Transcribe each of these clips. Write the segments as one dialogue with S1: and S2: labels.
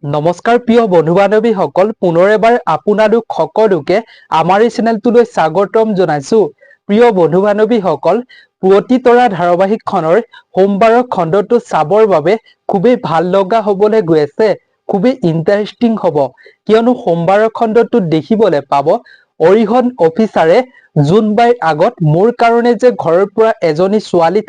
S1: নমস্কাৰ প্ৰিয় বন্ধু বান্ধৱীসকল, পুনৰ এবাৰ আপোনালোক সকলোকে আমাৰ এই চেনেলটোলৈ স্বাগতম জনাইছো। প্ৰিয় বন্ধু বান্ধৱীসকল, পুৱতি তৰা ধাৰাবাহিকখনৰ সোমবাৰৰ খণ্ডটো চাবৰ বাবে খুবেই ভাল লগা হ'বলৈ গৈ আছে, খুবেই ইণ্টাৰেষ্টিং হ'ব। কিয়নো সোমবাৰৰ খণ্ডটো দেখিবলৈ পাব অৰিহণ অফিচাৰে জোনবাইৰ আগত মোৰ কাৰণে যে ঘৰৰ পৰা এজনী ছোৱালী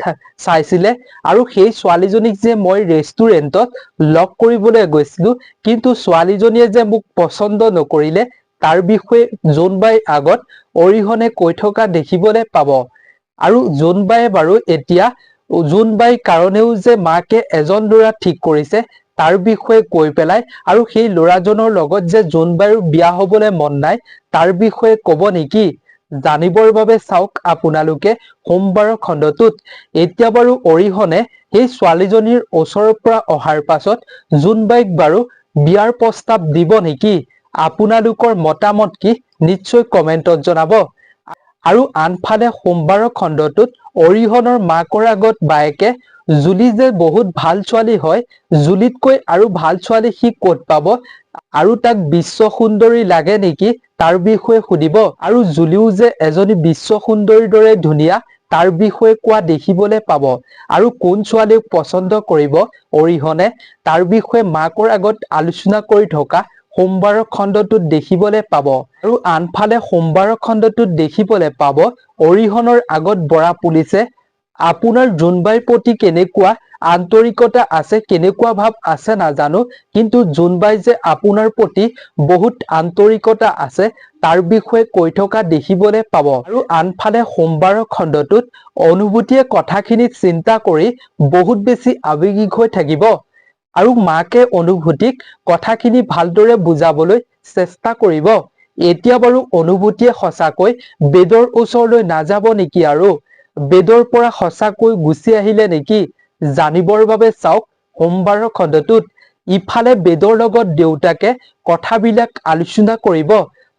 S1: চাইছিলে আৰু সেই ছোৱালীজনীক যে মই ৰেষ্টুৰেণ্টত লগ কৰিবলৈ গৈছিলো, কিন্তু ছোৱালীজনীয়ে যে মোক পছন্দ নকৰিলে তাৰ বিষয়ে জোনবাইৰ আগত অৰিহণে কৈ থকা দেখিবলৈ পাব। আৰু জোনবাইয়ে বাৰু এতিয়া জোনবাইৰ কাৰণেও যে মাকে এজন ল'ৰা ঠিক কৰিছে তাৰ বিষয়ে কৈ পেলাই আৰু সেই ল'ৰাজনৰ লগত যে জোনবাইৰ বিয়া হ'বলৈ মন নাই তাৰ বিষয়ে ক'ব নেকি? জানিবৰ বাবে চাওক আপোনালোকে সোমবাৰৰ খণ্ডটোত। এতিয়া বাৰু অৰিহণে সেই ছোৱালীজনীৰ ওচৰৰ পৰা অহাৰ পাছত জোনবাইক বাৰু বিয়াৰ প্ৰস্তাৱ দিব নেকি? আপোনালোকৰ মতামত কি নিশ্চয় কমেণ্টত জনাব। আৰু আনফালে সোমবাৰৰ খণ্ডটোত অৰিহণৰ মাকৰ আগত বায়েকে জুলি যে বহুত ভাল ছোৱালী হয়, জুলিতকৈ আৰু ভাল ছোৱালী সি ক'ত পাব আৰু তাক বিশ্ব সুন্দৰী লাগে নেকি তাৰ বিষয়ে সুধিব। আৰু জুলিও যে এজনী বিশ্ব সুন্দৰীৰ দৰে ধুনীয়া তাৰ বিষয়ে কোৱা দেখিবলৈ পাব। আৰু কোন ছোৱালীক পছন্দ কৰিব অৰিহণে তাৰ বিষয়ে মাকৰ আগত আলোচনা কৰি থকা সোমবাৰৰ খণ্ডটোত দেখিবলৈ পাব। আৰু আনফালে সোমবাৰৰ খণ্ডটোত দেখিবলৈ পাব অৰিহণৰ আগত বৰা পুলিচে আপোনাৰ জোনবাইৰ প্ৰতি কেনেকুৱা আন্তৰিকতা আছে, কেনেকুৱা ভাৱ আছে নাজানো, কিন্তু জোনবাই যে আপোনাৰ প্ৰতি বহুত আন্তৰিকতা আছে তাৰ বিষয়ে কৈ থকা দেখিবলৈ পাব। আৰু আনফালে সোমবাৰৰ খণ্ডটোত অনুভূতিয়ে কথাখিনি চিন্তা কৰি বহুত বেছি আৱেগিক হৈ থাকিব আৰু মাকে অনুভূতিক কথাখিনি ভালদৰে বুজাবলৈ চেষ্টা কৰিব। এতিয়া বাৰু অনুভূতিয়ে সঁচাকৈ বেদৰ ওচৰলৈ নাযাব নেকি আৰু বেদৰ পৰা সঁচাকৈ গুচি আহিলে নেকি? জানিবৰ বাবে চাওক সোমবাৰৰ খণ্ডটোত। ইফালে বেদৰ লগত দেউতাকে কথাবিলাক আলোচনা কৰিব,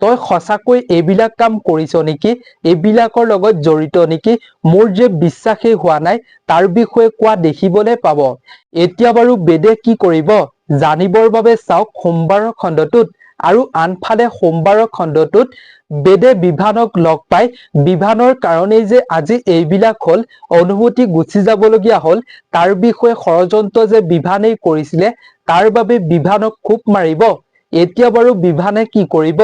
S1: তই সঁচাকৈ এইবিলাক কাম কৰিছ নেকি, এইবিলাকৰ লগত জড়িত নেকি, মোৰ যে বিশ্বাসেই হোৱা নাই তাৰ বিষয়ে কোৱা দেখিবলৈ পাব। এতিয়া বাৰু বেদে কি কৰিব জানিবৰ বাবে চাওক সোমবাৰৰ খণ্ডটোত। আৰু আনফালে সোমবাৰৰ খণ্ডটোত বেদে বিভানক লগ পাই বিভানৰ কাৰণেই যে আজি এইবিলাক হ'ল, অনুভূতি গুচি যাবলগীয়া হ'ল, তাৰ বিষয়ে ষড়যন্ত্ৰ যে বিভানেই কৰিছিলে তাৰ বাবে বিভানক খুব মাৰিব। এতিয়া বাৰু বিভানে কি কৰিব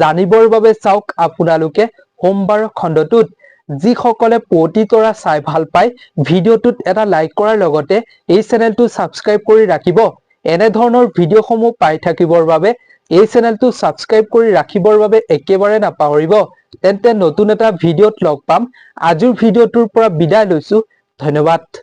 S1: জানিবৰ বাবে চাওক আপোনালোকে সোমবাৰৰ খণ্ডটোত। যিসকলে পুৱতি তৰা চাই ভাল পায় ভিডিঅ'টোত এটা লাইক কৰাৰ লগতে এই চেনেলটো ছাবস্ক্ৰাইব কৰি ৰাখিব। এনেধৰণৰ ভিডিঅ'সমূহ পাই থাকিবৰ বাবে এই চেনেলটো ছাবস্ক্ৰাইব কৰি ৰাখিবৰ বাবে একেবাৰে নাপাহৰিব। তেন্তে নতুন এটা ভিডিঅ'ত লগ পাম। আজিৰ ভিডিঅ'টোৰ পৰা বিদায় লৈছো। ধন্যবাদ।